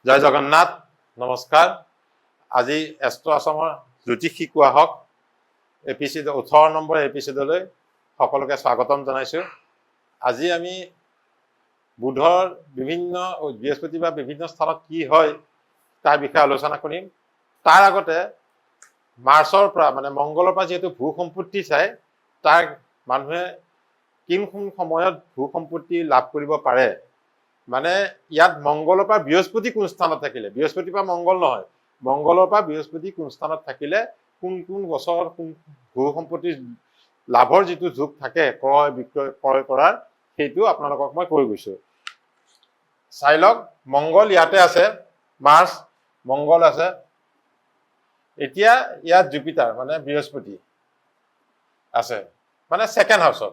জয় জগন্নাথ, নমস্কাৰ। আজি এষ্ট্ৰ আছামৰ জ্যোতিষ শিকোৱা হওক এপিচোড 18 নম্বৰ এপিচোডলৈ সকলোকে স্বাগতম জনাইছোঁ। আজি আমি বুধৰ বিভিন্ন বৃহস্পতি বা বিভিন্ন স্থানত কি হয় তাৰ বিষয়ে আলোচনা কৰিম। তাৰ আগতে মাৰ্চৰ পৰা মানে মংগলৰ পৰা যিহেতু ভূ সম্পত্তি চাই তাৰ মানুহে কোন সময়ত ভূ সম্পত্তি লাভ কৰিব পাৰে, মানে ইয়াত মংগলৰ পৰা বৃহস্পতি কোন স্থানত থাকিলে, বৃহস্পতিৰ পৰা মংগল নহয়, মংগলৰ পৰা বৃহস্পতি কোন স্থানত থাকিলে কোন কোন বছৰ কোন ভূ সম্পত্তিৰ লাভৰ যিটো যোগ থাকে ক্ৰয় বিক্ৰয় ক্ৰয় কৰাৰ, সেইটো আপোনালোকক মই কৈ গৈছো। চাই লওক, মংগল ইয়াতে আছে, মাৰ্চ মংগল আছে। এতিয়া ইয়াত জুপিটাৰ মানে বৃহস্পতি আছে, মানে ছেকেণ্ড হাউচত।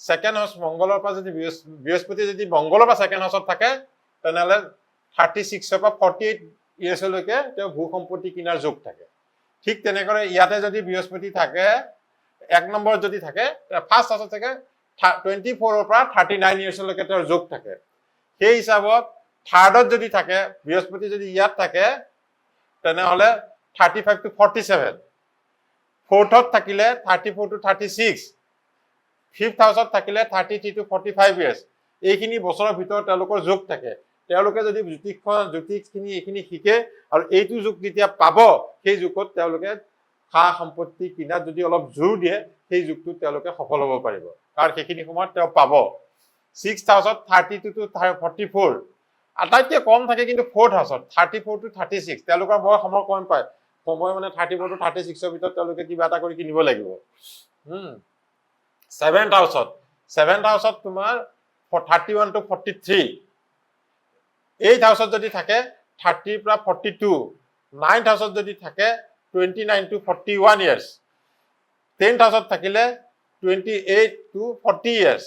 ছেকেণ্ড হাউচ মংগলৰ পৰা যদি বৃহস্পতি যদি মংগলৰ পৰা ছেকেণ্ড হাউচত থাকে তেনেহ'লে 36 পৰা 48 ইয়াৰ্ছলৈকে তেওঁ ভূ সম্পত্তি কিনাৰ যোগ থাকে। ঠিক তেনেকৈ ইয়াতে যদি বৃহস্পতি থাকে, এক নম্বৰত যদি থাকে, ফাৰ্ষ্ট হাউচত থাকে 24 পৰা 39 ইয়াৰ্ছলৈকে তেওঁৰ যোগ থাকে। সেই হিচাপত থাৰ্ডত যদি থাকে বৃহস্পতি, যদি ইয়াত থাকে তেনেহ'লে 35 to 47, ফ'ৰ্থত থাকিলে 34 to 36, ফিফ্থ হাউচত থাকিলে 33 to 45 ইয়াৰ্ছ। এইখিনি বছৰৰ ভিতৰত তেওঁলোকৰ যোগ থাকে। তেওঁলোকে যদি জ্যোতিষখিনি এইখিনি শিকে আৰু এইটো যুগ যেতিয়া পাব, সেই যুগত তেওঁলোকে সা সম্পত্তি কিনাত যদি অলপ জোৰ দিয়ে, সেই যুগটোত তেওঁলোকে সফল হ'ব পাৰিব, কাৰণ সেইখিনি সময়ত তেওঁ পাব। 6th হাউচত 32 to 44, আটাইতকৈ কম থাকে কিন্তু 4th হাউচত 34 to 36, তেওঁলোকৰ বয়স সময় কম পায়, সময় মানে 34 to 36ৰ ভিতৰত তেওঁলোকে কিবা এটা কৰি কিনিব লাগিব। 7th হাউচত তোমাৰ 31 to 43, 8th হাউচত যদি থাকে 30 পৰা 42, 9th হাউচত যদি থাকে 29 to 41 ইয়াৰ্ছ, 10th হাউচত থাকিলে 28 to 40 ইয়াৰ্ছ,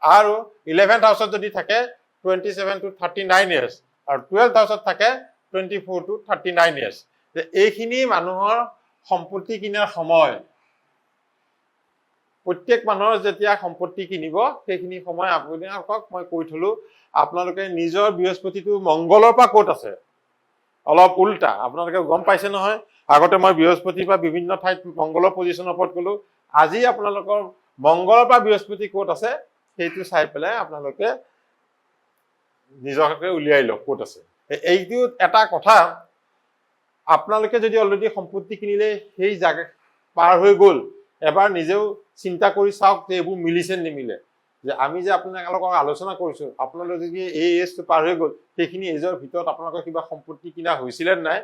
আৰু 11th হাউচত যদি থাকে 27 to 39 ইয়াৰ্ছ, আৰু 12th হাউচত থাকে 24 to 39 ইয়াৰ্ছ। এইখিনি মানুহৰ সম্পত্তি কিনাৰ সময়। প্ৰত্যেক মানুহৰ যেতিয়া সম্পত্তি কিনিব সেইখিনি সময় আপোনালোকক মই কৈ থলো। আপোনালোকে নিজৰ বৃহস্পতিটো মংগলৰ পৰা ক'ত আছে অলপ উল্টা আপোনালোকে গম পাইছে নহয়। আগতে মই বৃহস্পতিৰ পৰা বিভিন্ন ঠাইত মংগলৰ পজিশ্যনৰ ওপৰত ক'লো। আজি আপোনালোকৰ মংগলৰ পৰা বৃহস্পতি ক'ত আছে সেইটো চাই পেলাই আপোনালোকে নিজকে উলিয়াই লওক ক'ত আছে। এইটো এটা কথা, আপোনালোকে যদি অলৰেডি সম্পত্তি কিনিলে সেই জাগা পাৰ হৈ গ'ল, এবাৰ নিজেও চিন্তা কৰি চাওক যে এইবোৰ মিলিছে নিমিলে। যে আমি যে আপোনালোকক আলোচনা কৰিছো, আপোনালোকে যদি এই এজটো পাৰ হৈ গ'ল, সেইখিনি এজৰ ভিতৰত আপোনালোকৰ কিবা সম্পত্তি কিনা হৈছিলে নাই।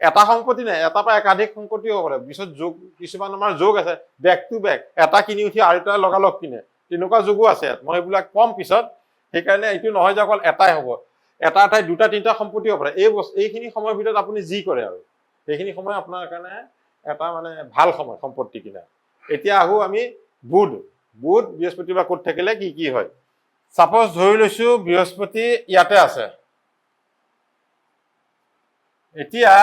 এটা সম্পত্তি নাই, এটা পৰা একাধিক সম্পত্তি হ'ব পাৰে। পিছত যোগ কিছুমান আমাৰ যোগ আছে বেক টু বেক, এটা কিনি উঠি আৰু এটা লগালগ কিনে, তেনেকুৱা যোগো আছে। মই এইবিলাক কম পিছত। সেইকাৰণে এইটো নহয় যে অকল এটাই হ'ব, এটা ঠাইত দুটা তিনিটা সম্পত্তি হ'ব পাৰে। এইখিনি সময়ৰ ভিতৰত আপুনি যি কৰে আৰু সেইখিনি সময় আপোনাৰ কাৰণে এটা মানে ভাল সময় সম্পত্তি কিনা। এতিয়া আহো আমি বুধ বৃহস্পতি বা ক'ত থাকিলে কি কি হয়। চাপোজ ধৰি লৈছো বৃহস্পতি ইয়াতে আছে। এতিয়া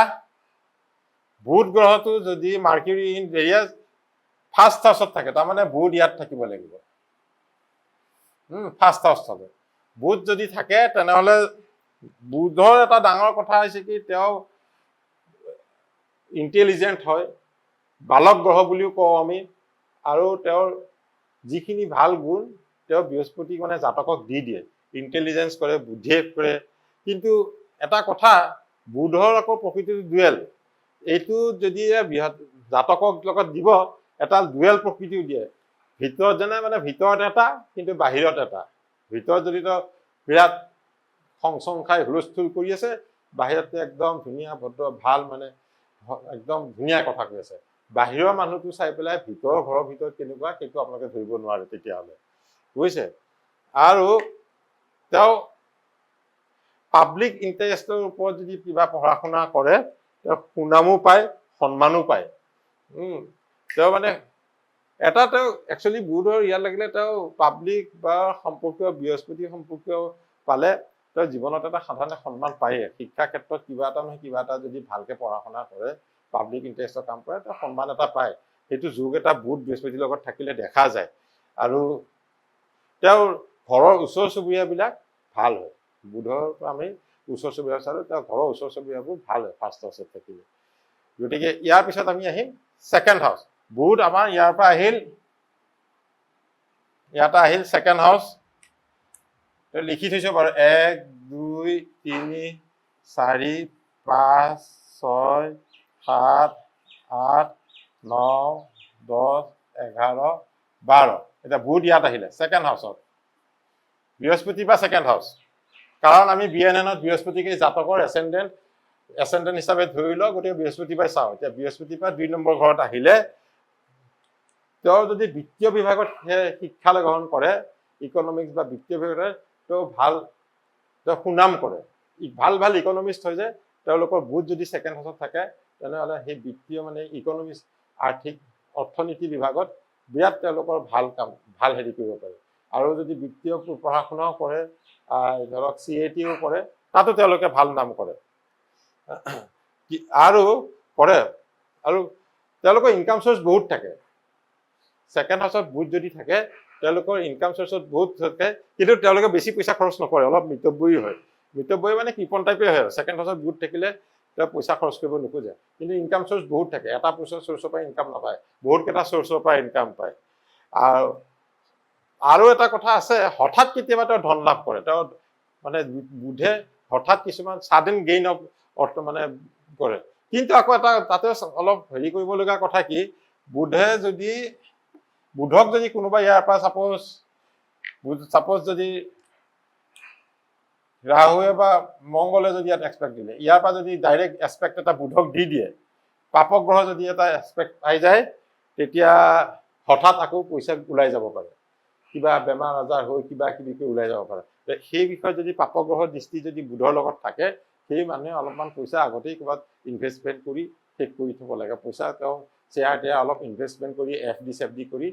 বুধ গ্ৰহটো যদি মাৰ্কিউৰি ইন ভেৰিয়াছ ফাৰ্ষ্ট হাউচত থাকে, তাৰমানে বুধ ইয়াত থাকিব লাগিব। ফাৰ্ষ্ট হাউচ থাকে বুধ যদি থাকে, তেনেহ'লে বুধৰ এটা ডাঙৰ কথা হৈছে কি তেওঁ ইণ্টেলিজেণ্ট হয়, বালক গ্ৰহ বুলিও কওঁ আমি। আৰু তেওঁৰ যিখিনি ভাল গুণ তেওঁ বৃহস্পতিক মানে জাতকক দি দিয়ে, ইণ্টেলিজেঞ্চ কৰে, বুদ্ধিয়ে কৰে। কিন্তু এটা কথা, বুধৰ আকৌ প্ৰকৃতিটো ডুৱেল। এইটো যদি জাতকক লগত দিব, এটা ডুৱেল প্ৰকৃতিও দিয়ে। ভিতৰত যেনে মানে ভিতৰত এটা কিন্তু বাহিৰত এটা। ভিতৰত যদি তেওঁ বিৰাট খংচং খাই হুলস্থুল কৰি আছে, বাহিৰতে একদম ধুনীয়া ভদ্ৰ ভাল মানে একদম ধুনীয়া কথা কৈ আছে। বাহিৰৰ মানুহটো চাই পেলাই ভিতৰৰ ঘৰৰ ভিতৰত কেনেকুৱা সেইটো আপোনালোকে ধৰিব নোৱাৰে তেতিয়াহ'লে, বুজিছে। আৰু তেওঁ পাব্লিক ইণ্টাৰেষ্টৰ ওপৰত যদি কিবা পঢ়া শুনা কৰে, তেওঁ সুনামো পায়, সন্মানো পায়। তেওঁ মানে এটা তেওঁ একচুৱেলি বুধৰ ইয়াত লাগিলে তেওঁ পাব্লিক বা সম্পৰ্কীয় বৃহস্পতি সম্পৰ্কীয় পালে তেওঁ জীৱনত এটা সাধাৰণ সন্মান পায়ে। শিক্ষা ক্ষেত্ৰত কিবা এটা নহয় কিবা এটা যদি ভালকে পঢ়া শুনা কৰে, পাব্লিক ইণ্টাৰেষ্টৰ কাম কৰে, তেওঁ সন্মান এটা পায়। সেইটো যুগ এটা বুধ বৃহস্পতিৰ লগত থাকিলে দেখা যায়। আৰু তেওঁৰ ঘৰৰ ওচৰ চুবুৰীয়াবিলাক ভাল হয়। বুধৰ পৰা আমি ওচৰ চুবুৰীয়া চালোঁ, তেওঁৰ ঘৰৰ ওচৰ চুবুৰীয়াবোৰ ভাল হয় ফাৰ্ষ্ট হাউচত থাকিলে। গতিকে ইয়াৰ পিছত আমি আহিম ছেকেণ্ড হাউচ। বুধ আমাৰ ইয়াৰ পৰা আহিল, ইয়াতে আহিল ছেকেণ্ড হাউচ। লিখি থৈছো বাৰু 1 2 3 4 5 6 7 8 9 10 11 12। এতিয়া বুধ ইয়াত আহিলে ছেকেণ্ড হাউচত, বৃহস্পতি বা ছেকেণ্ড হাউচ। কাৰণ আমি BNNত বৃহস্পতিকে জাতকৰ এচেণ্ডেণ্ট হিচাপে ধৰি লওঁ, গতিকে বৃহস্পতিবাৰে চাওঁ। এতিয়া বৃহস্পতিবাৰ 2 নম্বৰ ঘৰত আহিলে তেওঁ যদি বিত্তীয় বিভাগত শিক্ষা গ্ৰহণ কৰে, ইকনমিক্স বা বিত্তীয় বিভাগত, তেওঁ সুনাম কৰে, ভাল ভাল ইকনমিষ্ট হৈ যায়। তেওঁলোকৰ বুধ যদি ছেকেণ্ড হাউচত থাকে তেনেহ'লে সেই বিত্তীয় মানে ইকনমিক্স অৰ্থনীতি বিভাগত বিৰাট তেওঁলোকৰ ভাল কাম, ভাল হেৰি কৰিব পাৰে। আৰু যদি বিত্তীয় পঢ়া শুনাও কৰে, ধৰক CATও কৰে, তাতো তেওঁলোকে ভাল নাম কৰে আৰু কৰে। আৰু তেওঁলোকৰ ইনকাম চ'ৰ্চ বহুত থাকে। ছেকেণ্ড হাউচত বুধ যদি থাকে তেওঁলোকৰ ইনকাম চ'ৰ্চত বহুত থাকে, কিন্তু তেওঁলোকে বেছি পইচা খৰচ নকৰে, অলপ মিতব্যয়ী হয়। মিতব্যয়ী মানে কৃপণ টাইপে হয়। ছেকেণ্ড হাউচত বুধ থাকিলে তেওঁ পইচা খৰচ কৰিব নোখোজে, কিন্তু ইনকাম চ'ৰ্চ বহুত থাকে। এটা পইচা চ'ৰ্চৰ পৰা ইনকাম নাপায়, বহুত কেইটা চ'ৰ্চৰ পৰা ইনকাম পায়। আৰু এটা কথা আছে, হঠাৎ কেতিয়াবা তেওঁ ধন লাভ কৰে। তেওঁ মানে বুধে হঠাৎ কিছুমান ছাডেন গেইন অফ অৰ্থ মানে কৰে। কিন্তু আকৌ এটা তাতে অলপ হেৰি কৰিবলগীয়া কথা কি, বুধক যদি কোনোবা ইয়াৰ পৰা চাপোজ যদি ৰাহুৱে বা মংগলে যদি ইয়াত এক্সপেক্ট দিলে, ইয়াৰ পৰা যদি ডাইৰেক্ট এক্সপেক্ট এটা বুধক দি দিয়ে, পাপক গ্ৰহ যদি এটা এক্সপেক্ট আহি যায়, তেতিয়া হঠাৎ আকৌ পইচা ওলাই যাব পাৰে, কিবা বেমাৰ আজাৰ হৈ কিবা কিবিকৈ ওলাই যাব পাৰে। সেই বিষয়ে যদি পাপক গ্ৰহৰ দৃষ্টি যদি বুধৰ লগত থাকে, সেই মানুহে অলপমান পইচা আগতেই ক'ৰবাত ইনভেষ্টমেণ্ট কৰি শেষ কৰি থ'ব লাগে। পইচা তেওঁ শ্বেয়াৰ টেয়াৰ অলপ ইনভেষ্টমেণ্ট কৰি FD চেফডি কৰি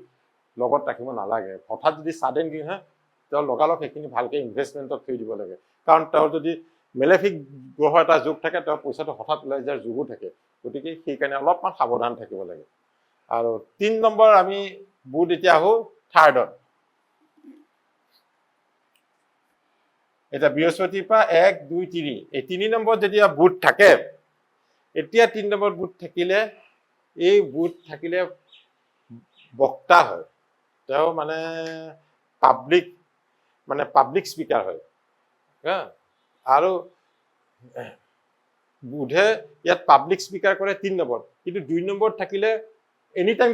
লগত ৰাখিব নালাগে। হঠাৎ যদি ছাডেন গেইন হয়, তেওঁ লগালগ সেইখিনি ভালকৈ ইনভেষ্টমেণ্টত থৈ দিব লাগে। কাৰণ তেওঁৰ যদি মেলেফিক গ্ৰহ এটা যোগ থাকে, তেওঁৰ পইচাটো হঠাৎ ওলাই যোৱাৰ যোগো থাকে। গতিকে সেইকাৰণে অলপমান সাৱধান থাকিব লাগে। আৰু 3 নম্বৰ আমি বুধ এতিয়া আহোঁ থাৰ্ডত। এতিয়া বৃহস্পতিৰ পৰা 1 2 3, এই 3 নম্বৰত যেতিয়া বুধ থাকে, এতিয়া 3 নম্বৰত বুধ থাকিলে, এই বুধ থাকিলে বক্তা হয়। তেওঁ মানে পাব্লিক স্পিকাৰ হয়। আৰু বুধে ইয়াত পাব্লিক স্পিকাৰ কৰে 3 নম্বৰত, কিন্তু 2 নম্বৰত থাকিলে এনি টাইম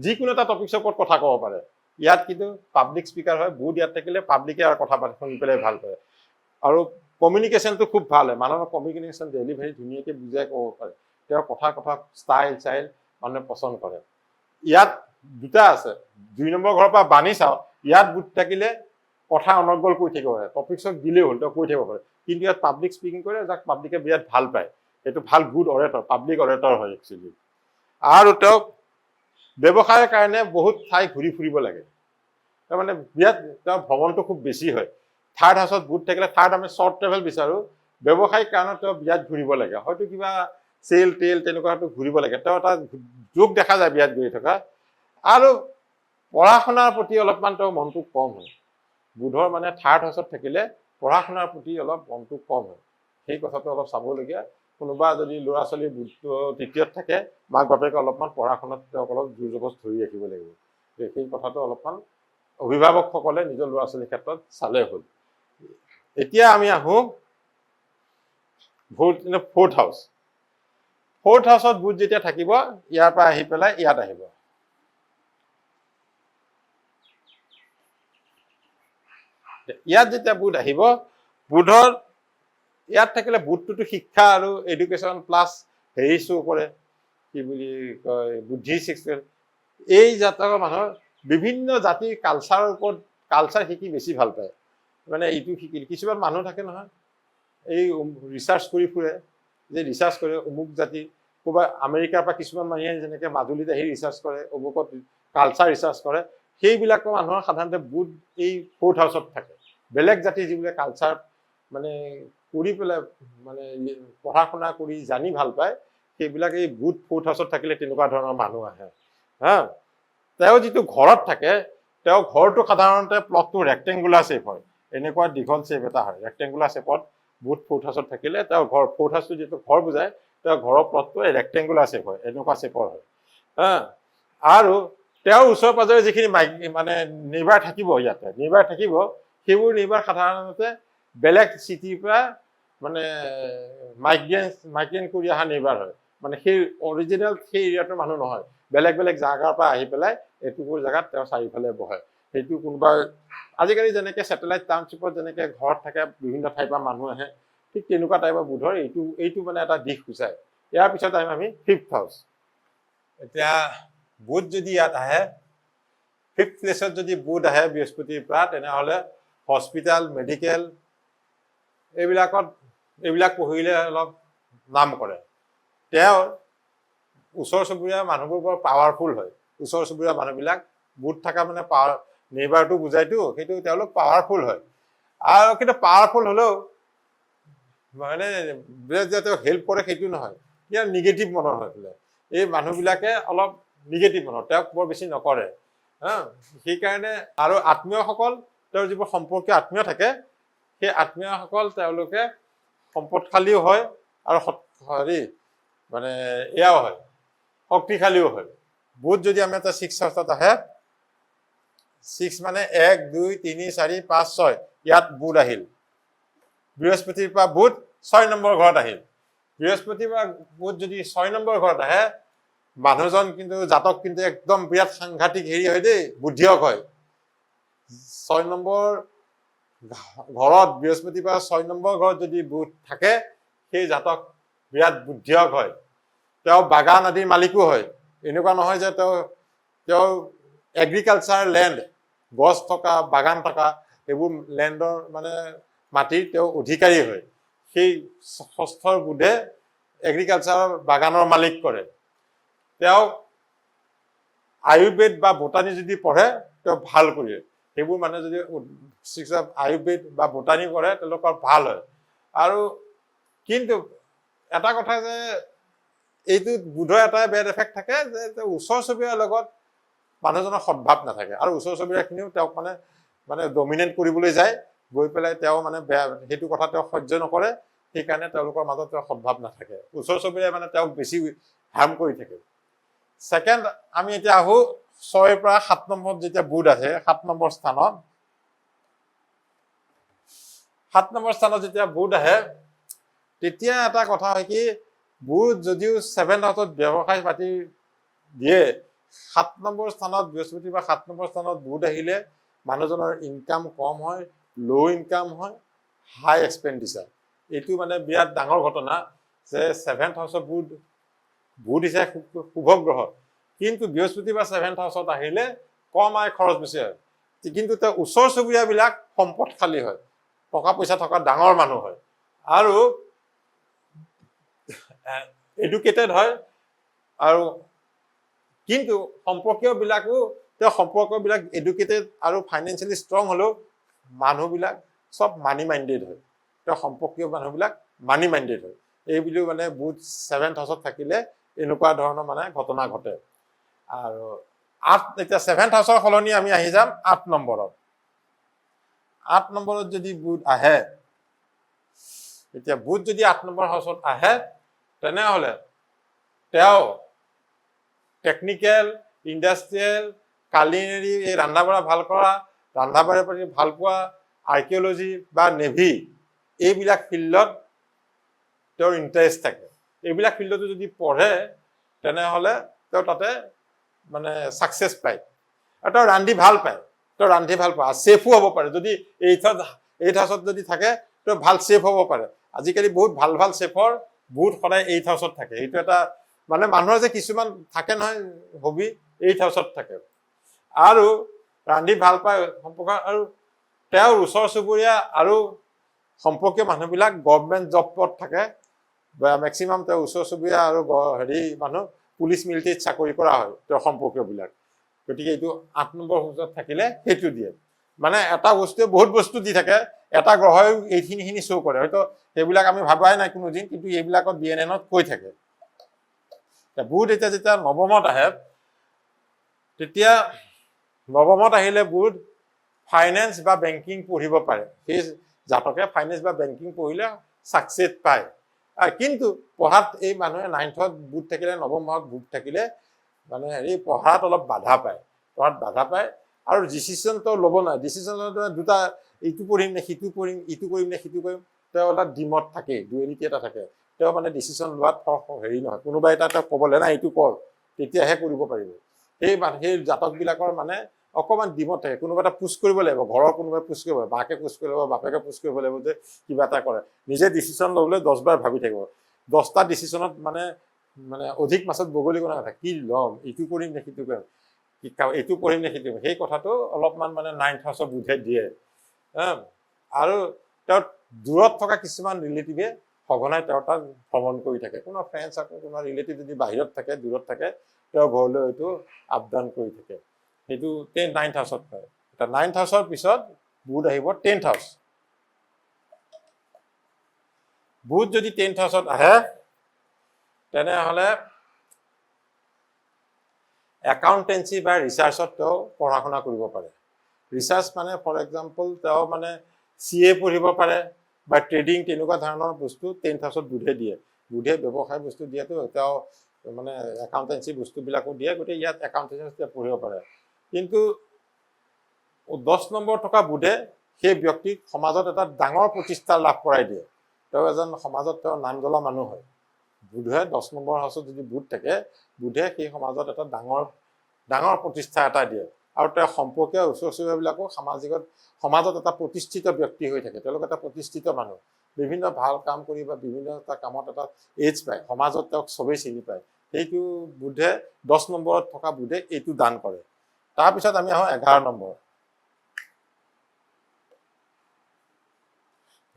যিকোনো এটা টপিক্সৰ ওপৰত কথা ক'ব পাৰে। ইয়াত কিন্তু পাব্লিক স্পিকাৰ হয়। বুধ ইয়াত থাকিলে পাব্লিকে আৰু কথা শুনি পেলাই ভাল পায়। আৰু কমিউনিকেশ্যনটো খুব ভাল হয়। মানুহৰ কমিউনিকেশ্যন ডেলিভাৰী ধুনীয়াকৈ বুজাই ক'ব পাৰে। তেওঁৰ কথা ষ্টাইল মানুহে পচন্দ কৰে। ইয়াত দুটা আছে। 2 নম্বৰ ঘৰৰ পৰা বাণী চাওঁ, ইয়াত বুধ থাকিলে কথা অনৰ্গল কৈ থাকিব পাৰে, টপিক্সক দিলেই হ'ল, তেওঁ কৈ থাকিব পাৰে। কিন্তু ইয়াত পাব্লিক স্পিকিং কৰে, যাক পাব্লিকে বিৰাট ভাল পায়। সেইটো ভাল গুড অৰেটৰ, পাব্লিক অৰেটৰ হয় একচুৱেলি। আৰু তেওঁ ব্যৱসায়ৰ কাৰণে বহুত ঠাই ঘূৰি ফুৰিব লাগে। তাৰমানে বিৰাট তেওঁৰ ভ্ৰমণটো খুব বেছি হয়। থাৰ্ড হাউচত বুধ থাকিলে, থাৰ্ড আমি শ্বৰ্ট ট্ৰেভেল বিচাৰোঁ, ব্যৱসায়িক কাৰণত তেওঁ বিৰাট ঘূৰিব লাগে। হয়তো কিবা চেল টেল তেনেকুৱা ঘূৰিব লাগে। তেওঁ এটা যোগ দেখা যায় বিৰাট ঘূৰি থকা। আৰু পঢ়া শুনাৰ প্ৰতি অলপমান তেওঁৰ মনটো কম হয়। বুধৰ মানে থাৰ্ড হাউচত থাকিলে পঢ়া শুনাৰ প্ৰতি অলপ মনটো কম হয়। সেই কথাটো অলপ চাবলগীয়া। কোনোবা যদি ল'ৰা ছোৱালী বুধটো তৃতীয়ত থাকে, মাক বাপেকে অলপমান পঢ়া শুনাত তেওঁক অলপ জোৰ জবজ ধৰি ৰাখিব লাগিব। সেই কথাটো অলপমান অভিভাৱকসকলে নিজৰ ল'ৰা ছোৱালীৰ ক্ষেত্ৰত চালে হ'ল। এতিয়া আমি আহোঁ ফ'ৰ্থ হাউচ। ফ'ৰ্থ হাউচত বুধ যেতিয়া থাকিব, ইয়াৰ পৰা আহি পেলাই ইয়াত আহিব। ইয়াত যেতিয়া বুধ আহিব, বুধৰ ইয়াত থাকিলে বুধটোতো শিক্ষা আৰু এডুকেশ্যন প্লাছ হেৰি শ্ব' কৰে, কি বুলি কয়, বুদ্ধি চিক্সেল। এই জাতকৰ মানুহৰ বিভিন্ন জাতিৰ কালচাৰৰ ওপৰত কালচাৰ শিকি বেছি ভাল পায়। মানে এইটো শিকিল, কিছুমান মানুহ থাকে নহয়, এই ৰিচাৰ্চ কৰি ফুৰে, যে ৰিচাৰ্চ কৰে অমুক জাতি, ক'ৰবাত আমেৰিকাৰ পৰা কিছুমান মানুহে যেনেকৈ মাজুলীত আহি ৰিচাৰ্চ কৰে, অমুকত কালচাৰ ৰিচাৰ্চ কৰে। সেইবিলাকৰ মানুহৰ সাধাৰণতে বুধ এই ফ'ৰ্থ হাউচত থাকে। বেলেগ জাতিৰ যিবিলাক কালচাৰ মানে কৰি পেলাই মানে পঢ়া শুনা কৰি জানি ভাল পায়, সেইবিলাক এই বুধ ফ'ৰ্থ হাউচত থাকিলে তেনেকুৱা ধৰণৰ মানুহ আহে। তেওঁ যিটো ঘৰত থাকে, তেওঁ ঘৰটো সাধাৰণতে প্লটটো ৰেক্টেংগুলাৰ শ্বেপ হয়। এনেকুৱা দীঘল শ্বেপ এটা হয়, ৰেক্টেংগুলাৰ শ্বেপত বুধ 4th হাউচত থাকিলে তেওঁৰ ঘৰ 4th হাউচটো যিটো ঘৰ বুজায় তেওঁৰ ঘৰৰ প্লটটো ৰেক্টেংগুলাৰ শ্বেপ হয়, এনেকুৱা শ্বেপৰ হয়। আৰু তেওঁৰ ওচৰে পাজৰে যিখিনি মানে নেইবাৰ থাকিব, ইয়াতে নেইবাৰ থাকিব, সেইবোৰ নেইবাৰ সাধাৰণতে বেলেগ চিটিৰ পৰা মানে মাইগ্ৰেন কৰি অহা নেইবাৰ হয়। মানে সেই অৰিজিনেল সেই এৰিয়াটোৰ মানুহ নহয়, বেলেগ বেলেগ জাগাৰ পৰা আহি পেলাই এইটুকুৰ জেগাত তেওঁ চাৰিওফালে বহে। সেইটো কোনোবা আজিকালি যেনেকে ছেটেলাইট টাউনশ্বিপত যেনেকে ঘৰত থাকে বিভিন্ন ঠাইৰ পৰা মানুহ আহে, ঠিক তেনেকুৱা টাইপৰ বুধৰ এইটো মানে এটা দিশ সূচায়। ইয়াৰ পিছত আহিম আমি 5th হাউচ। এতিয়া বুধ যদি ইয়াত আহে, 5th প্লেচত যদি বুধ আহে বৃহস্পতিৰ পৰা, তেনেহ'লে হস্পিটেল, মেডিকেল এইবিলাক পঢ়িলে অলপ নাম কৰে। তেওঁৰ ওচৰ চুবুৰীয়া মানুহবোৰ বৰ পাৱাৰফুল হয়। ওচৰ চুবুৰীয়া মানুহবিলাক বুধ থকা মানে নেইবাৰটো বুজাইতো, সেইটো তেওঁলোক পাৱাৰফুল হয়। আৰু কিন্তু পাৱাৰফুল হ'লেও মানে যে তেওঁ হেল্প কৰে সেইটো নহয়, ইয়াৰ নিগেটিভ মনৰ হৈ পেলাই এই মানুহবিলাকে অলপ নিগেটিভ মনৰ, তেওঁক বৰ বেছি নকৰে। সেইকাৰণে আৰু আত্মীয়সকল, তেওঁৰ যিবোৰ সম্পৰ্কীয় আত্মীয় থাকে, সেই আত্মীয়সকল তেওঁলোকে সম্পদশালীও হয় আৰু মানে এয়াও হয়, শক্তিশালীও হয়। বুধ যদি আমি এটা 6th হাউচত আহে, 6 মানে 1 2 3 4 5 6 ইয়াত বুধ আহিল। বৃহস্পতিৰ পৰা বুধ 6 নম্বৰ ঘৰত আহিল। বৃহস্পতিৰ পৰা বুধ যদি 6 নম্বৰ ঘৰত আহে, মানুহজন কিন্তু জাতক কিন্তু একদম বিৰাট সাংঘাতিক হেৰি হয় দেই, বুদ্ধিয়ক হয়। 6 নম্বৰ ঘৰত বৃহস্পতিৰ পৰা 6 নম্বৰ ঘৰত যদি বুধ থাকে, সেই জাতক বিৰাট বুদ্ধিয়ক হয়। তেওঁ বাগান আদিৰ মালিকো হয়। এনেকুৱা নহয় যে তেওঁ এগ্ৰিকালচাৰ লেণ্ড, গছ থকা বাগান থকা এইবোৰ লেণ্ডৰ মানে মাটিৰ তেওঁ অধিকাৰী হয়। সেই 6ষ্ঠৰ বুধে এগ্ৰিকালচাৰৰ বাগানৰ মালিক কৰে। তেওঁ আয়ুৰ্বেদ বা বোটানী যদি পঢ়ে তেওঁ ভাল কৰে। সেইবোৰ মানে যদি আয়ুৰ্বেদ বা বোটানী পঢ়ে তেওঁলোকৰ ভাল হয়। আৰু কিন্তু এটা কথা যে এইটোত বুধৰ এটা বেড এফেক্ট থাকে যে ওচৰ চুবুৰীয়াৰ লগত মানুহজনৰ সদ্ভাৱ নাথাকে, আৰু ওচৰ চুবুৰীয়াখিনিও তেওঁক মানে ডমিনেট কৰিবলৈ যায়, গৈ পেলাই তেওঁ মানে বেয়া সেইটো কথা তেওঁ সহ্য নকৰে। সেইকাৰণে তেওঁলোকৰ মাজত তেওঁ সদ্ভাৱ নাথাকে, ওচৰ চুবুৰীয়াই মানে তেওঁক বেছি হাৰ্ম কৰি থাকে। ছেকেণ্ড আমি এতিয়া আহো 6ৰ পৰা 7 নম্বৰত যেতিয়া বুধ আছে, 7 নম্বৰ স্থানত, 7 নম্বৰ স্থানত যেতিয়া বুধ আহে, তেতিয়া এটা কথা হয় কি, বুধ যদিও 7th হাউচত ব্যৱসায় পাতি দিয়ে, 7 নম্বৰ স্থানত বৃহস্পতি বা 7 নম্বৰ স্থানত বুধ আহিলে মানুহজনৰ ইনকাম কম হয়, ল' ইনকাম হয়, হাই এক্সপেণ্ডিচাৰ। এইটো মানে বিৰাট ডাঙৰ ঘটনা যে 7th হাউচত বুধ হৈছে শুভ গ্ৰহ, কিন্তু বৃহস্পতি বা 7th হাউচত আহিলে কম আয় খৰচ বেছি হয়। কিন্তু তেওঁ ওচৰ চুবুৰীয়াবিলাক সম্পদশালী হয়, টকা পইচা থকা ডাঙৰ মানুহ হয়, আৰু এডুকেটেড হয়। আৰু কিন্তু সম্পৰ্কবিলাক এডুকেটেড আৰু ফাইনেন্সিয়েলি ষ্ট্ৰং হ'লেও মানুহবিলাক চব মানি মাইণ্ডেড হয়। তেওঁ সম্পৰ্কীয় মানুহবিলাক মানি মাইণ্ডেড হয়। এইবুলিও মানে বুধ 7th হাউচত থাকিলে এনেকুৱা ধৰণৰ মানে ঘটনা ঘটে। আৰু এতিয়া 7th হাউচৰ সলনি আমি আহি যাম 8 নম্বৰত। 8 নম্বৰত যদি বুধ আহে, এতিয়া বুধ যদি 8 নম্বৰ হাউচত আহে, তেনেহ'লে তেওঁ টেকনিকেল, ইণ্ডাষ্ট্ৰিয়েল, কালিনেৰী, এই ৰন্ধা বঢ়া ভাল কৰা, ৰন্ধা বঢ়াৰ প্ৰতি ভাল পোৱা, আৰ্কিঅলজি বা নেভি, এইবিলাক ফিল্ডত তেওঁৰ ইণ্টাৰেষ্ট থাকে। এইবিলাক ফিল্ডতো যদি পঢ়ে তেনেহ'লে তেওঁ তাতে মানে ছাকচেছ পায়। আৰু তেওঁ ৰান্ধি ভাল পায়, আৰু ছেফো হ'ব পাৰে। যদি 8th হাউচত যদি থাকে তেওঁ ভাল ছেফ হ'ব পাৰে। আজিকালি বহুত ভাল ভাল ছেফৰ বুধ সদায় 8th হাউচত থাকে। এইটো এটা মানে মানুহৰ যে কিছুমান থাকে নহয় হবি, 8th হাউচত থাকে। আৰু ৰান্ধি ভাল পায় সম্পৰ্ক, আৰু তেওঁৰ ওচৰ চুবুৰীয়া আৰু সম্পৰ্কীয় মানুহবিলাক গভৰ্ণমেণ্ট জবত থাকে, বা মেক্সিমাম তেওঁ ওচৰ চুবুৰীয়া আৰু মানুহ পুলিচ মিলিটেৰীত চাকৰি কৰা হয় তেওঁৰ সম্পৰ্কীয়বিলাক। গতিকে এইটো 8 নম্বৰ হাউচত থাকিলে সেইটো দিয়ে। মানে এটা বস্তুৱে বহুত বস্তু দি থাকে, এটা গ্ৰহই এইখিনি শ্ব' কৰে। হয়তো সেইবিলাক আমি ভাবাই নাই কোনোদিন, কিন্তু এইবিলাকত BNNত কৈ থাকে। বুধ যেতিয়া 9মত আহে, তেতিয়া 9মত আহিলে বুধ ফাইনেন্স বা বেংকিং পঢ়িব পাৰে। সেই জাতকে ফাইনেন্স বা বেংকিং পঢ়িলে ছাকচেছ পায় কিন্তু পঢ়াত এই মানুহে 9th বুধ থাকিলে নৱম ভাৱত বুধ থাকিলে মানে হেৰি পঢ়াত অলপ বাধা পায় আৰু ডিচিশ্যনটো ল'ব নোৱাৰে ডিচিশ্যন দুটা এইটো পঢ়িম নে সিটো পঢ়িম ইটো কৰিম নে সিটো কৰিম তেওঁ এটা ডিমত থাকে ডুৱেলিটি এটা থাকে তেওঁ মানে ডিচিশ্যন লোৱাত হেৰি নহয় কোনোবা এটা তেওঁক ক'বলৈ নাই এইটো কৰ তেতিয়াহে কৰিব পাৰিব সেই জাতকবিলাকৰ মানে অকণমান ডিমত থাকে কোনোবা এটা পুছ কৰিব লাগিব ঘৰৰ কোনোবাই পুছ কৰিব লাগিব মাকে পুছ কৰিব লাগিব বাপেকে পুছ কৰিব লাগিব যে কিবা এটা কৰে নিজে ডিচিশ্যন ল'বলৈ 10বাৰ ভাবি থাকিব 10টা ডিচিশ্যনত মানে অধিক মাছত বগলী কোনা কথা কি ল'ম এইটো কৰিম নে সিটো কৰিম এইটো কৰিম নে সিটো সেই কথাটো অলপমান মানে 9th হাউচৰ বুধে দিয়ে আৰু তেওঁৰ দূৰত থকা কিছুমান ৰিলেটিভে সঘনাই তেওঁৰ তাত ভ্ৰমণ কৰি থাকে কোনো ফ্ৰেণ্ডছ আকৌ কোনো ৰিলেটিভ যদি বাহিৰত থাকে দূৰত থাকে তেওঁ ঘৰলৈ এইটো আপ ডাউন কৰি থাকে সেইটো 9th হাউচত হয় এতিয়া 9th হাউচৰ পিছত বুধ আহিব 10th হাউচ বুধ যদি 10th হাউচত আহে তেনেহ'লে একাউণ্টেঞ্চি বা ৰিচাৰ্চত তেওঁ পঢ়া শুনা কৰিব পাৰে ৰিচাৰ্চ মানে ফৰ এক্সাম্পল তেওঁ মানে CA পঢ়িব পাৰে বা ট্ৰেডিং তেনেকুৱা ধৰণৰ বস্তু 10th হাউচত বুধে দিয়ে বুধে ব্যৱসায় বস্তু দিয়েতো তেওঁ মানে একাউণ্টেঞ্চি বস্তুবিলাকো দিয়ে গতিকে ইয়াত একাউণ্টেঞ্চি পঢ়িব পাৰে কিন্তু 10 নম্বৰ থকা বুধে সেই ব্যক্তিক সমাজত এটা ডাঙৰ প্ৰতিষ্ঠা লাভ কৰাই দিয়ে তেওঁ এজন সমাজত তেওঁ নাম জ্বলা মানুহ হয় বুধে 10 নম্বৰ হাউচত যদি বুধ থাকে বুধে সেই সমাজত এটা ডাঙৰ প্ৰতিষ্ঠা এটা দিয়ে আৰু তেওঁ সম্পৰ্কীয় ওচৰ চুবুৰীয়াবিলাকো সমাজত এটা প্ৰতিষ্ঠিত ব্যক্তি হৈ থাকে তেওঁলোক এটা প্ৰতিষ্ঠিত মানুহ বিভিন্ন ভাল কাম কৰি বা বিভিন্ন এটা কামত এটা এজ পায় সমাজত তেওঁক চবেই চিনি পায় সেইটো বুধে 10 নম্বৰত থকা বুধে এইটো দান কৰে তাৰপিছত আমি আহোঁ 11 নম্বৰ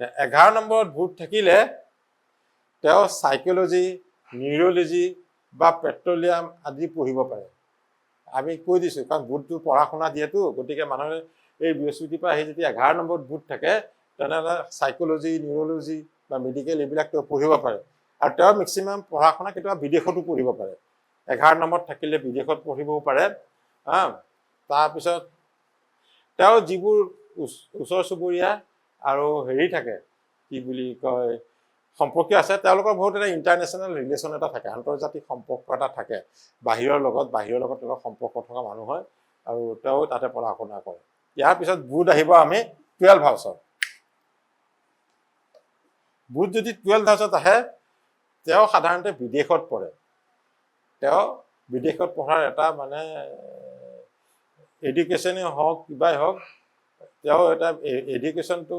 11 নম্বৰত বুধ থাকিলে তেওঁ সাইকোলজি নিউৰলজি বা পেট্ৰলিয়াম আদি পঢ়িব পাৰে আমি কৈ দিছোঁ কাৰণ বুধটো পঢ়া শুনা দিয়েতো গতিকে মানুহে এই বৃহস্পতিৰ পৰা আহি যেতিয়া 11 নম্বৰত বুধ থাকে তেনেহ'লে সাইকোলজি নিউৰলজি বা মেডিকেল এইবিলাক তেওঁ পঢ়িব পাৰে আৰু তেওঁ মেক্সিমাম পঢ়া শুনা কেতিয়াবা বিদেশতো পঢ়িব পাৰে 11 নম্বৰত থাকিলে বিদেশত পঢ়িবও পাৰে তাৰপিছত তেওঁ যিবোৰ ওচৰ চুবুৰীয়া আৰু হেৰি থাকে কি বুলি কয় সম্পৰ্কীয় আছে তেওঁলোকৰ বহুত এটা ইণ্টাৰনেশ্যনেল ৰিলেশ্যন এটা থাকে আন্তৰ্জাতিক সম্পৰ্ক এটা থাকে বাহিৰৰ লগত তেওঁলোকৰ সম্পৰ্ক থকা মানুহ হয় আৰু তেওঁ তাতে পঢ়া শুনা কৰে ইয়াৰ পিছত বুধ আহিব আমি 12 হাউচত বুধ যদি 12 হাউচত আহে তেওঁ সাধাৰণতে বিদেশত পঢ়ে তেওঁ বিদেশত পঢ়াৰ এটা মানে এডুকেশ্যনেই হওক কিবাই হওক তেওঁ এটা এডুকেশ্যনটো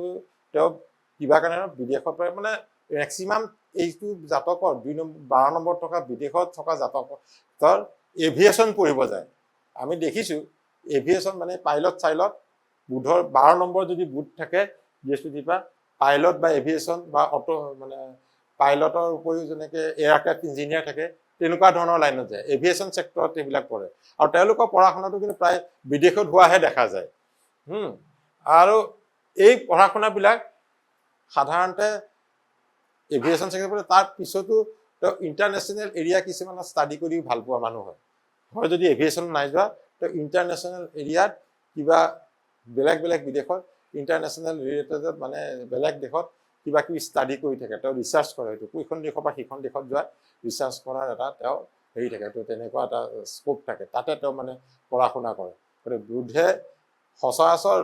তেওঁ কিবা কাৰণে বিদেশত পঢ়ে মানে মেক্সিমাম এইটো জাতকৰ 12 নম্বৰ থকা বিদেশত থকা জাতকৰ এভিয়েশ্যন পঢ়িব যায় আমি দেখিছোঁ এভিয়েশ্যন মানে পাইলট বুধৰ 12 নম্বৰ যদি বুধ থাকে বৃহস্পতিৰ পৰা পাইলট বা এভিয়েশ্যন বা অটো মানে পাইলটৰ উপৰিও যেনেকৈ এয়াৰক্ৰাফ্ট ইঞ্জিনিয়াৰ থাকে তেনেকুৱা ধৰণৰ লাইনত যায় এভিয়েশ্যন ছেক্টৰত এইবিলাক পঢ়ে আৰু তেওঁলোকৰ পঢ়া শুনাটো কিন্তু প্ৰায় বিদেশত হোৱাহে দেখা যায় আৰু এই পঢ়া শুনাবিলাক সাধাৰণতে এভিয়েশ্যন ছেক্টৰ তাৰ পিছতো তেওঁ ইণ্টাৰনেশ্যনেল এৰিয়া কিছুমানত ষ্টাডি কৰি ভাল পোৱা মানুহ হয় যদি এভিয়েশ্যন নাই যোৱা তেওঁ ইণ্টাৰনেশ্যনেল এৰিয়াত কিবা বেলেগ বিদেশত ইণ্টাৰনেশ্যনেল ৰিলেটেডত মানে বেলেগ দেশত কিবা কিবি ষ্টাডি কৰি থাকে তেওঁ ৰিচাৰ্চ কৰে সেইটো কোনখন দেশৰ পৰা সিখন দেশত যোৱা ৰিচাৰ্চ কৰাৰ এটা তেওঁ হেৰি থাকে তো তেনেকুৱা এটা স্কোপ থাকে তাতে তেওঁ মানে পঢ়া শুনা কৰে গতিকে বুধে সচৰাচৰ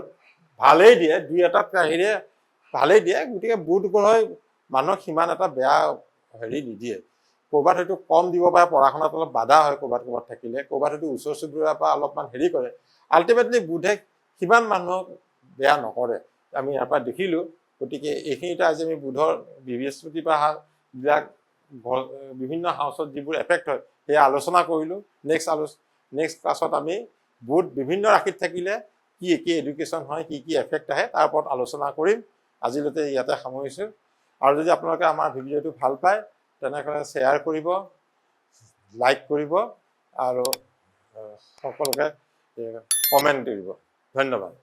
ভালেই দিয়ে দুই এটা বাহিৰে ভালেই দিয়ে গতিকে বুধ গ্ৰহই মানুহক সিমান এটা বেয়া হেৰি নিদিয়ে ক'ৰবাত হয়তো কম দিব পাৰে পঢ়া শুনাত অলপ বাধা হয় ক'ৰবাত থাকিলে ক'ৰবাত হয়তো ওচৰ চুবুৰীয়াৰ পৰা অলপমান হেৰি কৰে আল্টিমেটলি বুধে সিমান মানুহক বেয়া নকৰে আমি ইয়াৰ পৰা দেখিলোঁ গতিকে এইখিনিতে আজি আমি বুধৰ বৃহস্পতিৰ পৰা বিলাক বিভিন্ন হাউচত যিবোৰ এফেক্ট হয় সেয়া আলোচনা কৰিলোঁ নেক্সট ক্লাছত আমি বুধ বিভিন্ন ৰাশিত থাকিলে কি এডুকেশ্যন হয় কি এফেক্ট আহে তাৰ ওপৰত আলোচনা কৰিম আজিলৈকে ইয়াতে সামৰিছোঁ আৰু যদি আপোনালোকে আমাৰ ভিডিঅ'টো ভাল পায় তেনেহ'লে শ্বেয়াৰ কৰিব লাইক কৰিব আৰু সকলোকে কমেণ্ট কৰিব ধন্যবাদ